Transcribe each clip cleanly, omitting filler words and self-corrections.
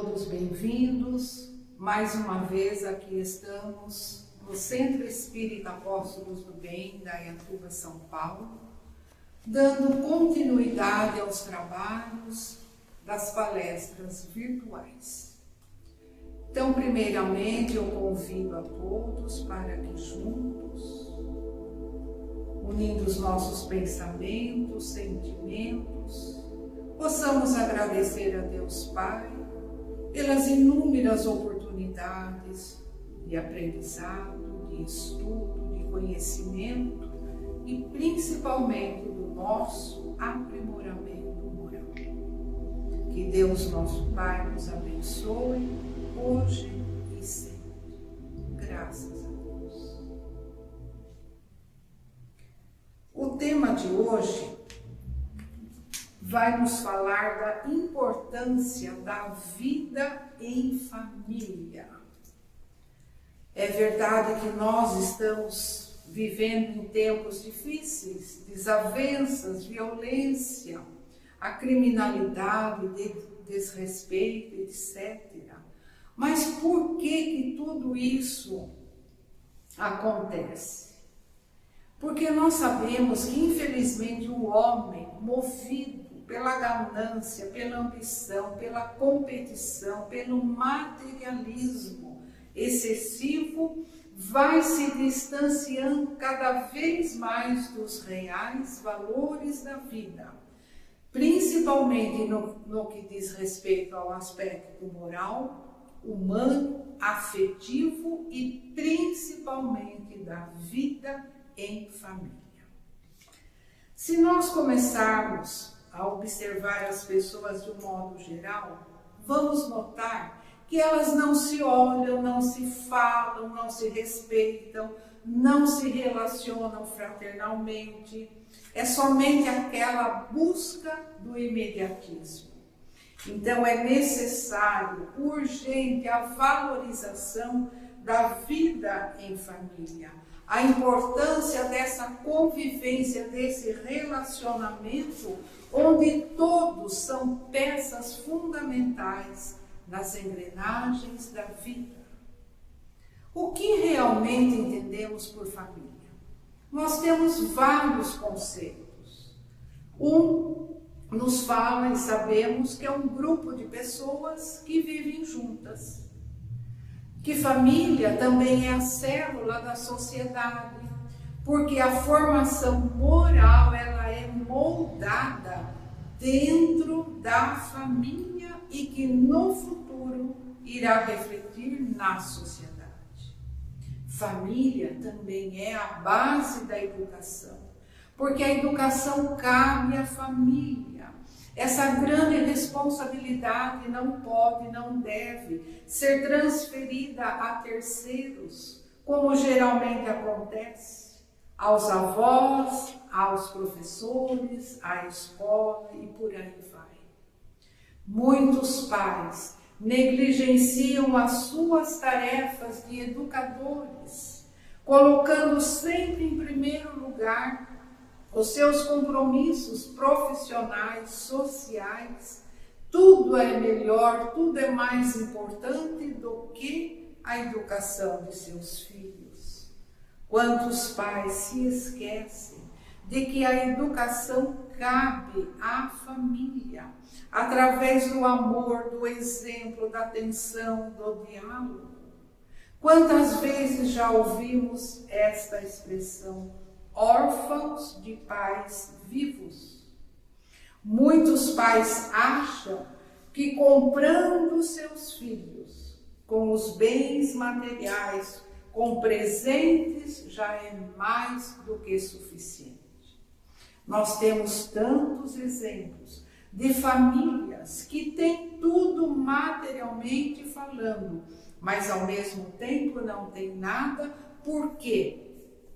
todos bem-vindos. Mais uma vez aqui estamos no Centro Espírita Apóstolos do Bem, da Iatuba, São Paulo, dando continuidade aos trabalhos das palestras virtuais. Então, primeiramente, eu convido a todos para que juntos, unindo os nossos pensamentos, sentimentos, possamos agradecer a Deus Pai pelas inúmeras oportunidades de aprendizado, de estudo, de conhecimento e principalmente do nosso aprimoramento moral. Que Deus, nosso Pai, nos abençoe hoje e sempre. Graças a Deus. O tema de hoje vai nos falar da importância da vida em família. É verdade que nós estamos vivendo em tempos difíceis, desavenças, violência, a criminalidade, desrespeito, etc. Mas por que tudo isso acontece? Porque nós sabemos que, infelizmente, o homem, movido pela ganância, pela ambição, pela competição, pelo materialismo excessivo, vai se distanciando cada vez mais dos reais valores da vida, principalmente no que diz respeito ao aspecto moral, humano, afetivo e principalmente da vida em família. Se nós começarmos a observar as pessoas de um modo geral, vamos notar que elas não se olham, não se falam, não se respeitam, não se relacionam fraternalmente. É somente aquela busca do imediatismo. Então é necessário, urgente, a valorização da vida em família, a importância dessa convivência, desse relacionamento, onde todos são peças fundamentais nas engrenagens da vida. O que realmente entendemos por família? Nós temos vários conceitos. Nos fala e sabemos que é um grupo de pessoas que vivem juntas. Que família também é a célula da sociedade, porque a formação moral ela é moldada dentro da família e que no futuro irá refletir na sociedade. Família também é a base da educação, porque a educação cabe à família. Essa grande responsabilidade não pode, não deve ser transferida a terceiros, como geralmente acontece, aos avós, aos professores, à escola e por aí vai. Muitos pais negligenciam as suas tarefas de educadores, colocando sempre em primeiro lugar os seus compromissos profissionais, sociais. Tudo é melhor, tudo é mais importante do que a educação de seus filhos. Quantos pais se esquecem de que a educação cabe à família, através do amor, do exemplo, da atenção, do diálogo. Quantas vezes já ouvimos esta expressão? Órfãos de pais vivos. Muitos pais acham que comprando seus filhos com os bens materiais, com presentes, já é mais do que suficiente. Nós temos tantos exemplos de famílias que têm tudo materialmente falando, mas ao mesmo tempo não tem nada, porque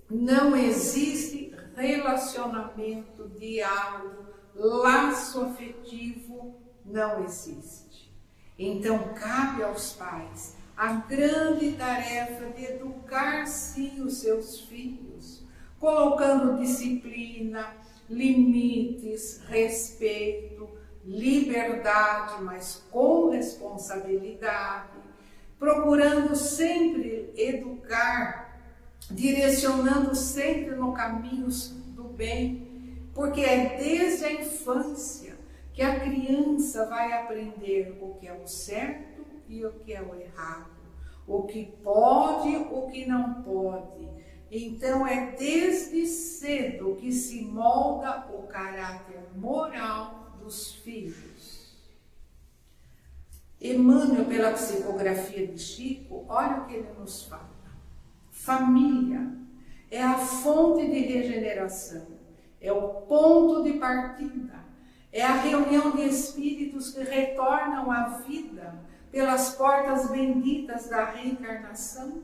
não existe relacionamento, diálogo, laço afetivo, não existe. Então, cabe aos pais a grande tarefa de educar, sim, os seus filhos, colocando disciplina, limites, respeito, liberdade, mas com responsabilidade, procurando sempre educar, direcionando sempre no caminho do bem, porque é desde a infância que a criança vai aprender o que é o certo e o que é o errado, o que pode, o que não pode. Então é desde cedo que se molda o caráter moral dos filhos. Emmanuel, pela psicografia de Chico, olha o que ele nos fala. Família é a fonte de regeneração, é o ponto de partida, é a reunião de espíritos que retornam à vida pelas portas benditas da reencarnação,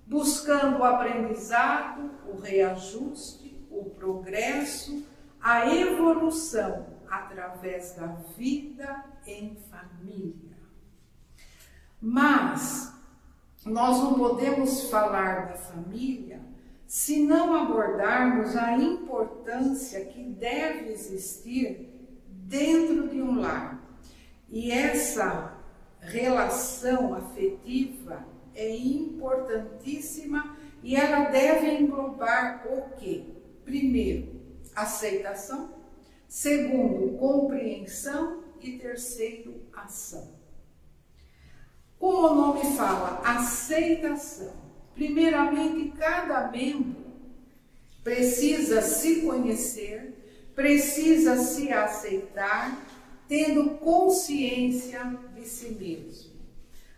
buscando o aprendizado, o reajuste, o progresso, a evolução através da vida em família. Mas nós não podemos falar da família se não abordarmos a importância que deve existir dentro de um lar. E essa relação afetiva é importantíssima e ela deve englobar o quê? Primeiro, aceitação. Segundo, compreensão. E terceiro, ação. Como o nome fala, aceitação. Primeiramente, cada membro precisa se conhecer, precisa se aceitar, tendo consciência de si mesmo,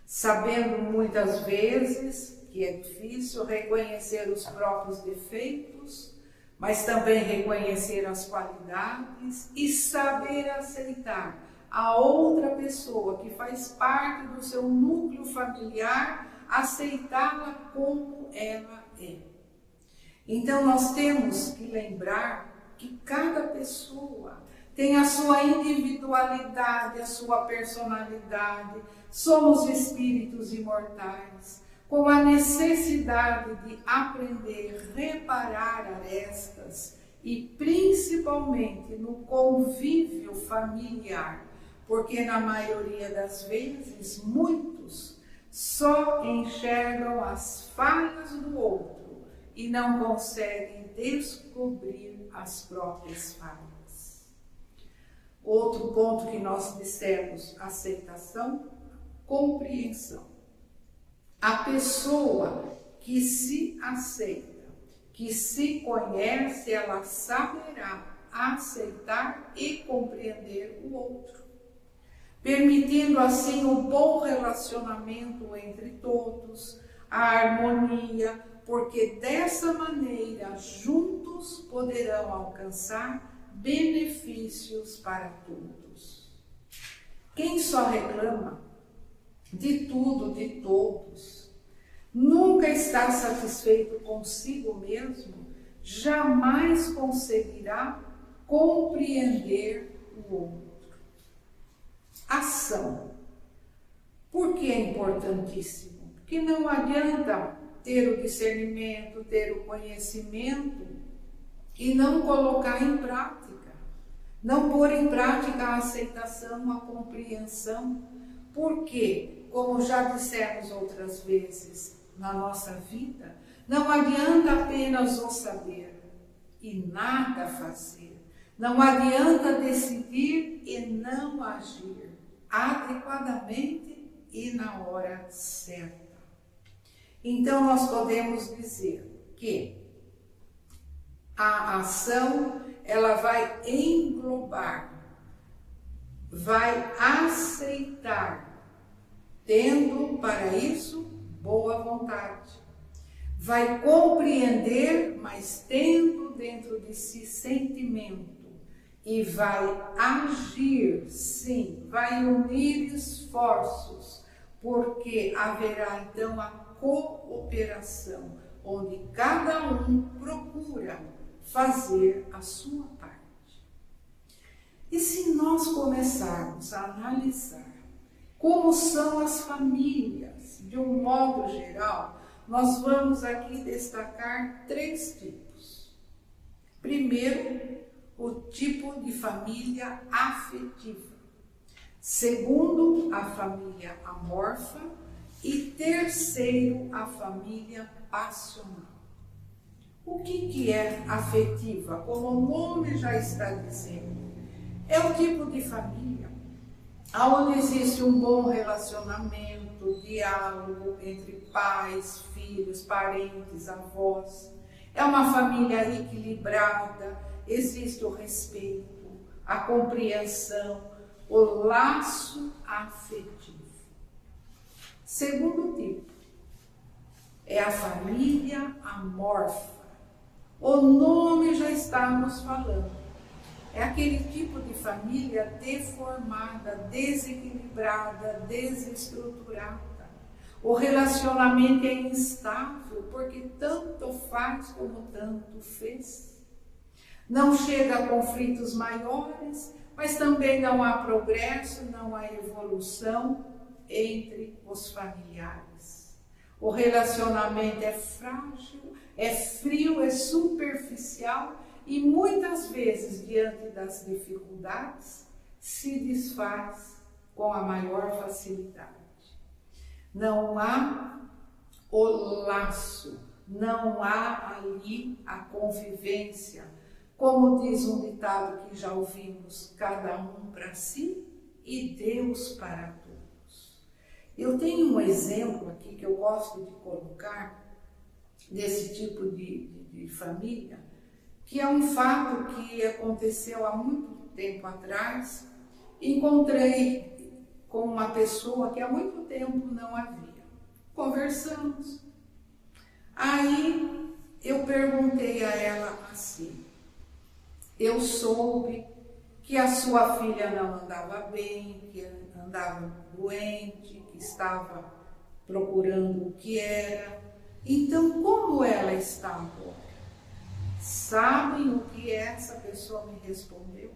sabendo muitas vezes que é difícil reconhecer os próprios defeitos, mas também reconhecer as qualidades e saber aceitar a outra pessoa que faz parte do seu núcleo familiar, aceitá-la como ela é. Então nós temos que lembrar que cada pessoa tem a sua individualidade, a sua personalidade. Somos espíritos imortais, com a necessidade de aprender, reparar arestas e principalmente no convívio familiar, porque na maioria das vezes muitos só enxergam as falhas do outro e não conseguem descobrir as próprias falhas. Outro ponto que nós dissemos, aceitação, compreensão. A pessoa que se aceita, que se conhece, ela saberá aceitar e compreender o outro, permitindo assim o bom relacionamento entre todos, a harmonia, porque dessa maneira juntos poderão alcançar benefícios para todos. Quem só reclama de tudo, de todos, nunca está satisfeito consigo mesmo, jamais conseguirá compreender o outro. Ação. Por que é importantíssimo? Porque não adianta ter o discernimento, ter o conhecimento e não colocar em prática, não pôr em prática a aceitação, a compreensão. Porque, como já dissemos outras vezes na nossa vida, não adianta apenas o saber e nada fazer. Não adianta decidir e não agir adequadamente e na hora certa. Então, nós podemos dizer que a ação, ela vai englobar, vai aceitar, tendo para isso boa vontade. Vai compreender, mas tendo dentro de si sentimento. E vai agir, sim, vai unir esforços, porque haverá então a cooperação, onde cada um procura fazer a sua parte. E se nós começarmos a analisar como são as famílias, de um modo geral, nós vamos aqui destacar 3 tipos. Primeiro, o tipo de família afetiva. Segundo, a família amorfa. E terceiro, a família passional. O que é afetiva? Como o nome já está dizendo, é o tipo de família onde existe um bom relacionamento, diálogo entre pais, filhos, parentes, avós. É uma família equilibrada, existe o respeito, a compreensão, o laço afetivo. Segundo tipo, é a família amorfa. O nome já está nos falando. É aquele tipo de família deformada, desequilibrada, desestruturada. O relacionamento é instável, porque tanto faz como tanto fez. Não chega a conflitos maiores, mas também não há progresso, não há evolução entre os familiares. O relacionamento é frágil, é frio, é superficial e muitas vezes, diante das dificuldades, se desfaz com a maior facilidade. Não há o laço, não há ali a convivência. Como diz um ditado que já ouvimos, cada um para si e Deus para todos. Eu tenho um exemplo aqui que eu gosto de colocar desse tipo de família, que é um fato que aconteceu há muito tempo atrás. Encontrei com uma pessoa que há muito tempo não havia. Conversamos. Aí eu perguntei a ela assim: eu soube que a sua filha não andava bem, que andava doente, que estava procurando o que era. Então, como ela está agora? Sabem o que essa pessoa me respondeu?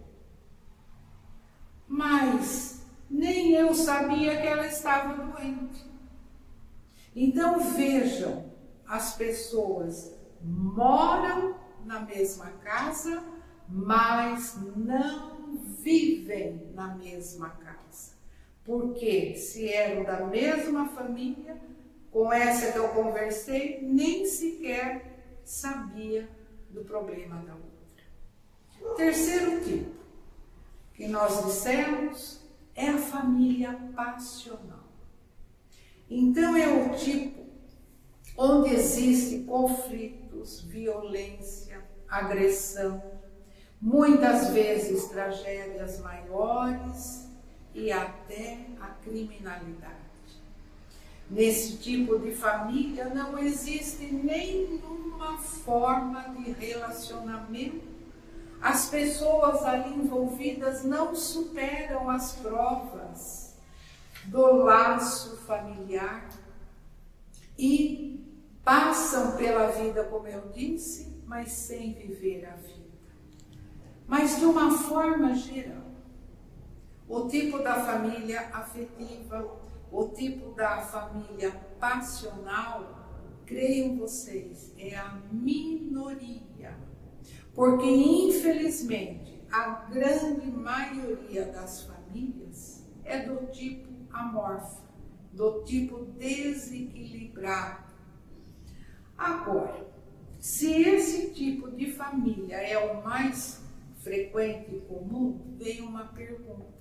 Mas nem eu sabia que ela estava doente. Então vejam, as pessoas moram na mesma casa, mas não vivem na mesma casa. Porque se eram da mesma família, com essa que eu conversei, nem sequer sabia do problema da outra. Terceiro tipo que nós dissemos é a família passional. Então é o tipo onde existe conflitos, violência, agressão, muitas vezes tragédias maiores e até a criminalidade. Nesse tipo de família não existe nenhuma forma de relacionamento. As pessoas ali envolvidas não superam as provas do laço familiar e passam pela vida, como eu disse, mas sem viver a vida. Mas de uma forma geral, o tipo da família afetiva, o tipo da família passional, creiam vocês, é a minoria. Porque, infelizmente, a grande maioria das famílias é do tipo amorfo, do tipo desequilibrado. Agora, se esse tipo de família é o mais frequente e comum, vem uma pergunta.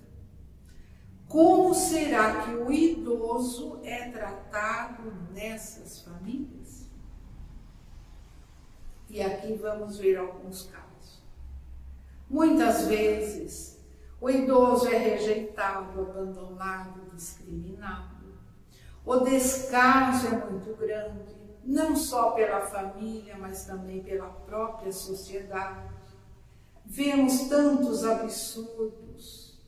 Como será que o idoso é tratado nessas famílias? E aqui vamos ver alguns casos. Muitas vezes, o idoso é rejeitado, abandonado, discriminado. O descaso é muito grande, não só pela família, mas também pela própria sociedade. Vemos tantos absurdos,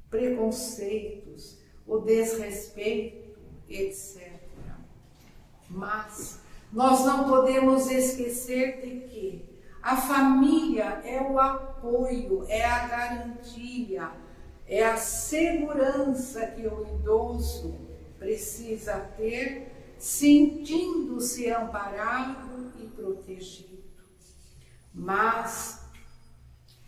preconceitos, o desrespeito, etc. Mas nós não podemos esquecer de que a família é o apoio, é a garantia, é a segurança que o idoso precisa ter, sentindo-se amparado e protegido. Mas,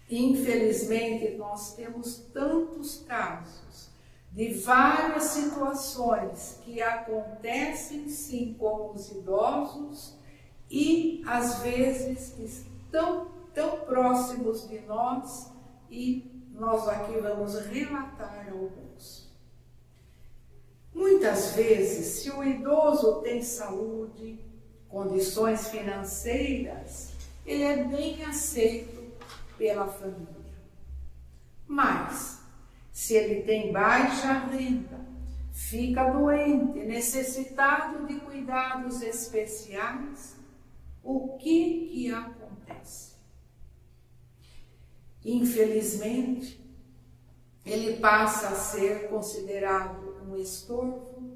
infelizmente, nós temos tantos casos de várias situações que acontecem sim com os idosos e às vezes estão tão próximos de nós, e nós aqui vamos relatar alguns. Muitas vezes, se o idoso tem saúde, condições financeiras, ele é bem aceito pela família. Mas, se ele tem baixa renda, fica doente, necessitado de cuidados especiais, o que acontece? Infelizmente, ele passa a ser considerado um estorvo,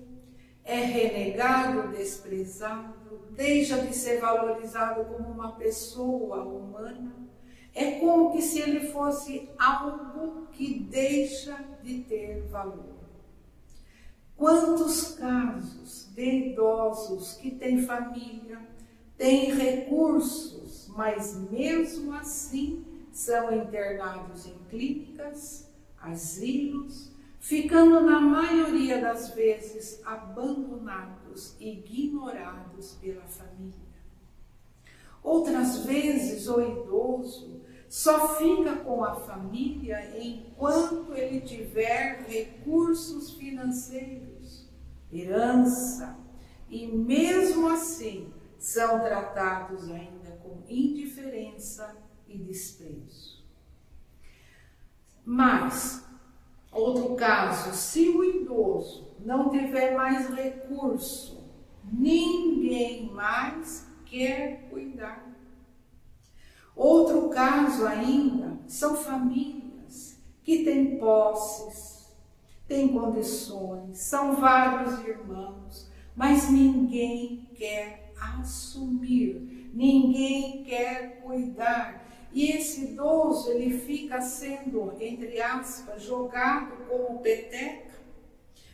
é renegado, desprezado, deixa de ser valorizado como uma pessoa humana. É como que se ele fosse algo que deixa de ter valor. Quantos casos de idosos que têm família, têm recursos, mas mesmo assim são internados em clínicas, asilos, ficando na maioria das vezes abandonados e ignorados pela família. Outras vezes o idoso só fica com a família enquanto ele tiver recursos financeiros, herança, e mesmo assim são tratados ainda com indiferença e desprezo. Mas, outro caso, se o idoso não tiver mais recurso, ninguém mais quer cuidar. Outro caso ainda são famílias que têm posses, têm condições, são vários irmãos, mas ninguém quer assumir, ninguém quer cuidar. E esse idoso, ele fica sendo, entre aspas, jogado como peteca,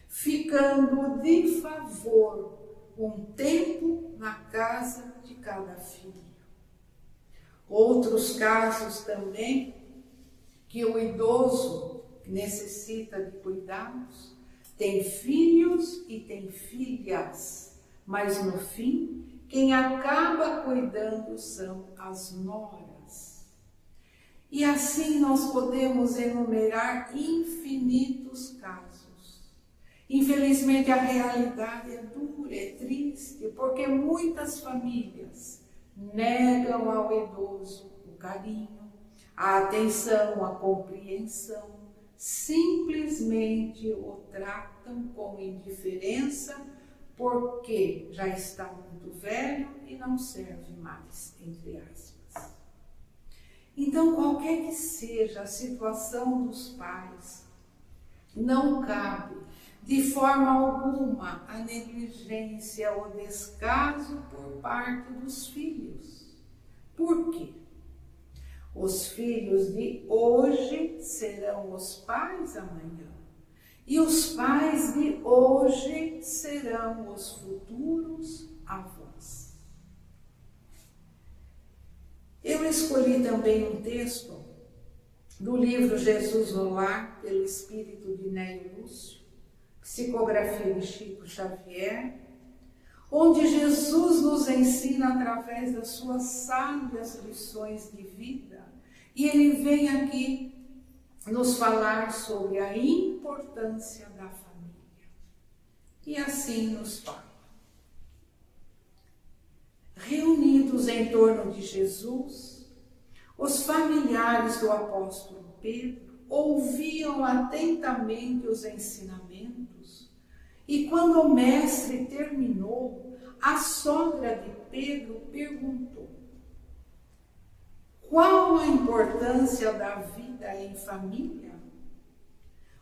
ficando de favor um tempo na casa de cada filho. Outros casos também, que o idoso necessita de cuidados, tem filhos e tem filhas, mas no fim, quem acaba cuidando são as noras. E assim nós podemos enumerar infinitos casos. Infelizmente a realidade é dura, é triste, porque muitas famílias negam ao idoso o carinho, a atenção, a compreensão, simplesmente o tratam com indiferença porque já está muito velho e não serve mais, entre aspas. Então, qualquer que seja a situação dos pais, não cabe de forma alguma a negligência ou descaso por parte dos filhos. Por quê? Os filhos de hoje serão os pais amanhã. E os pais de hoje serão os futuros avós. Eu escolhi também um texto do livro Jesus no Lar, pelo espírito de Nélio Lúcio, psicografia de Chico Xavier, onde Jesus nos ensina através das suas sábias lições de vida, e ele vem aqui nos falar sobre a importância da família. E assim nos fala. Reunidos em torno de Jesus, os familiares do apóstolo Pedro ouviam atentamente os ensinamentos, e quando o mestre terminou, a sogra de Pedro perguntou: qual a importância da vida em família?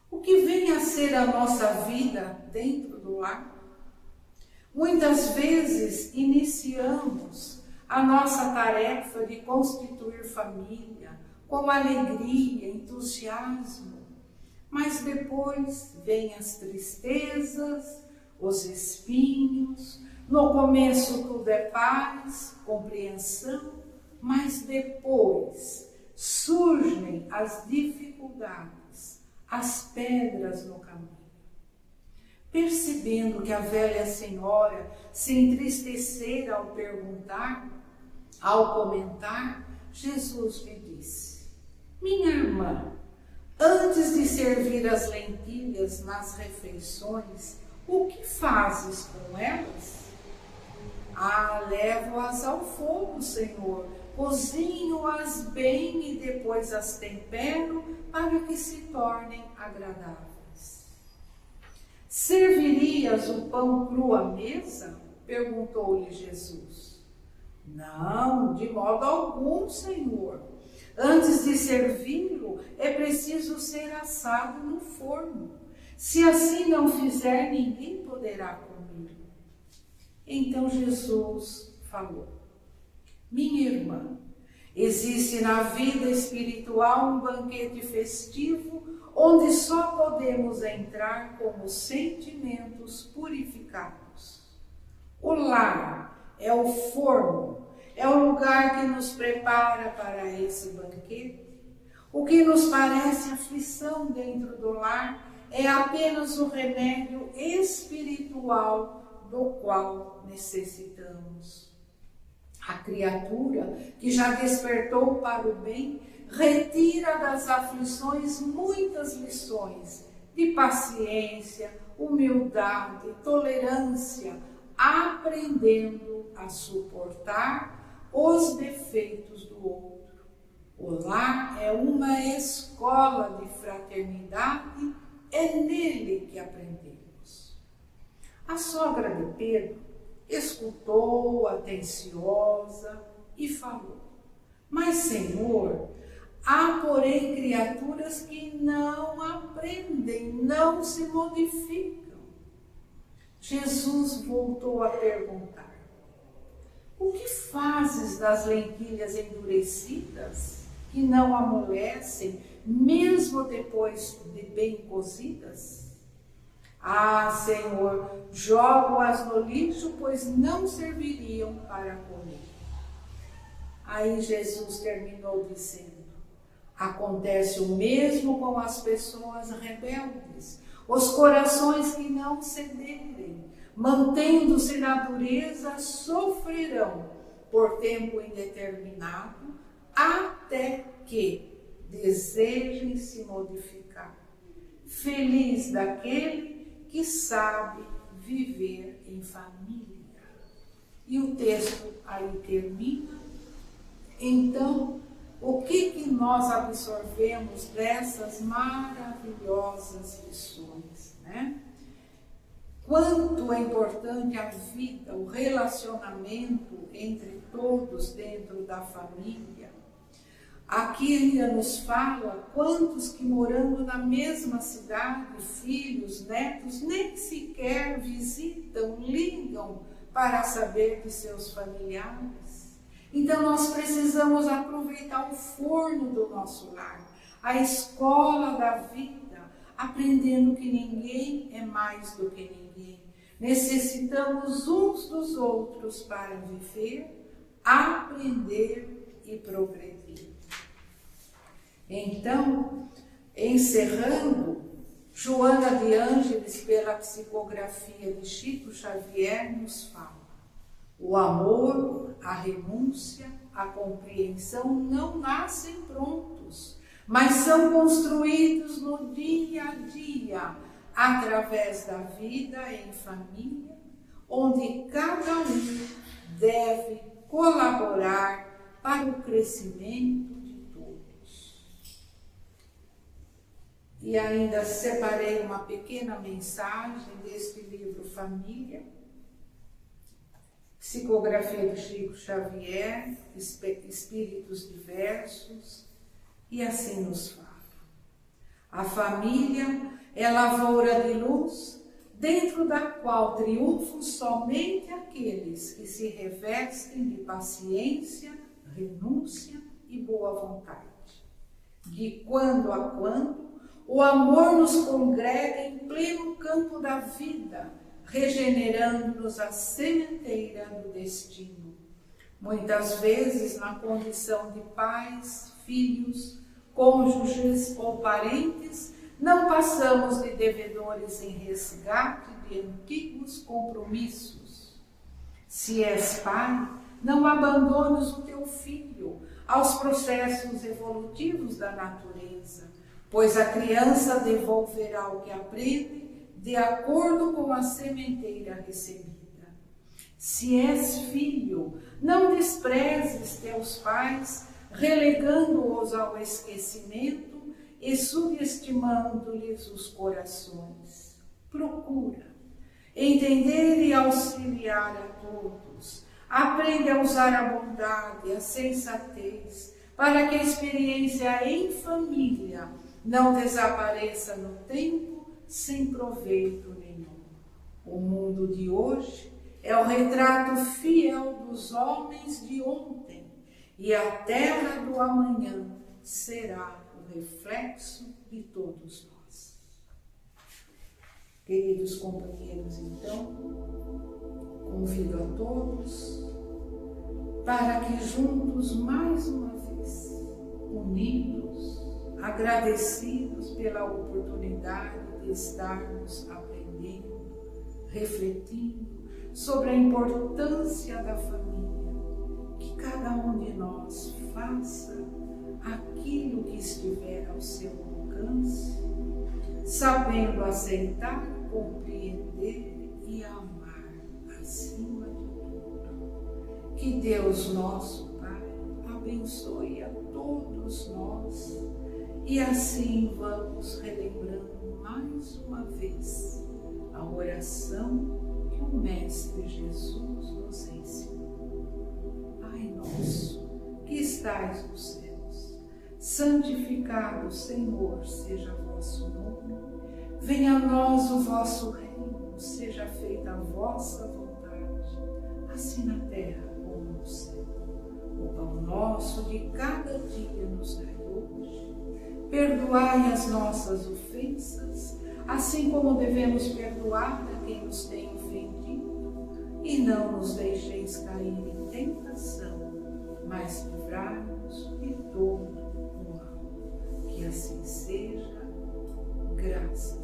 O que vem a ser a nossa vida dentro do lar? Muitas vezes iniciamos a nossa tarefa de constituir família com alegria, entusiasmo, mas depois vêm as tristezas, os espinhos. No começo tudo é paz, compreensão, mas depois surgem as dificuldades, as pedras no caminho. Percebendo que a velha senhora se entristecera ao perguntar, ao comentar, Jesus lhe disse: minha irmã, antes de servir as lentilhas nas refeições, o que fazes com elas? Levo-as ao fogo, Senhor, cozinho-as bem e depois as tempero para que se tornem agradáveis. Servirias o pão cru à mesa? Perguntou-lhe Jesus. Não, de modo algum, Senhor. Antes de servi-lo, é preciso ser assado no forno. Se assim não fizer, ninguém poderá comer. Então Jesus falou: minha irmã, existe na vida espiritual um banquete festivo onde só podemos entrar com os sentimentos purificados. O lar é o forno, é o lugar que nos prepara para esse banquete. O que nos parece aflição dentro do lar é apenas o remédio espiritual do qual necessitamos. A criatura que já despertou para o bem retira das aflições muitas lições de paciência, humildade, tolerância, aprendendo a suportar os defeitos do outro. O lar é uma escola de fraternidade, é nele que aprendemos. A sogra de Pedro escutou atenciosa e falou: mas, Senhor, há porém criaturas que não aprendem, não se modificam. Jesus voltou a perguntar: o que fazes das lentilhas endurecidas, que não amolecem, mesmo depois de bem cozidas? Senhor, jogo-as no lixo, pois não serviriam para comer. Aí Jesus terminou dizendo: acontece o mesmo com as pessoas rebeldes, os corações que não cederem, mantendo-se na dureza, sofrerão por tempo indeterminado, até que desejem se modificar. Feliz daquele que sabe viver em família. E o texto aí termina. Então, o que nós absorvemos dessas maravilhosas lições, né? Quanto é importante a vida, o relacionamento entre todos dentro da família. Aqui ainda nos fala quantos que morando na mesma cidade, filhos, netos, nem sequer visitam, ligam para saber de seus familiares. Então nós precisamos aproveitar o forno do nosso lar, a escola da vida, aprendendo que ninguém é mais do que ninguém. Necessitamos uns dos outros para viver, aprender e progredir. Então, encerrando, Joana de Ângeles, pela psicografia de Chico Xavier, nos fala: o amor, a renúncia, a compreensão não nascem prontos, mas são construídos no dia a dia, através da vida em família, onde cada um deve colaborar para o crescimento de todos. E ainda separei uma pequena mensagem deste livro Família, psicografia de Chico Xavier, Espíritos Diversos, e assim nos fala: a família é lavoura de luz, dentro da qual triunfam somente aqueles que se revestem de paciência, renúncia e boa vontade. De quando a quando, o amor nos congrega em pleno campo da vida, regenerando-nos a sementeira do destino. Muitas vezes, na condição de pais, filhos, cônjuges ou parentes, não passamos de devedores em resgate de antigos compromissos. Se és pai, não abandones o teu filho aos processos evolutivos da natureza, pois a criança devolverá o que aprende de acordo com a sementeira recebida. Se és filho, não desprezes teus pais, relegando-os ao esquecimento e subestimando-lhes os corações. Procura entender e auxiliar a todos. Aprende a usar a bondade, a sensatez, para que a experiência em família não desapareça no tempo sem proveito nenhum. O mundo de hoje é o retrato fiel dos homens de ontem, e a terra do amanhã será o reflexo de todos nós. Queridos companheiros, então, convido a todos para que juntos, mais uma vez, unidos, agradecidos pela oportunidade de estarmos aprendendo, refletindo sobre a importância da família, que cada um de nós faça aquilo que estiver ao seu alcance, sabendo aceitar, compreender e amar acima de tudo. Que Deus nosso Pai abençoe a todos nós e assim vamos relembrando mais uma vez a oração que o Mestre Jesus nos ensinou. Pai nosso, que estais nos céus, santificado, Senhor, seja o vosso nome. Venha a nós o vosso reino, seja feita a vossa vontade, assim na terra como no céu. O pão nosso de cada dia nos dai hoje. Perdoai as nossas ofensas, assim como devemos perdoar a quem nos tem ofendido, e não nos deixeis cair em tentação, mas livrai-nos de todo o mal. Que assim seja, graças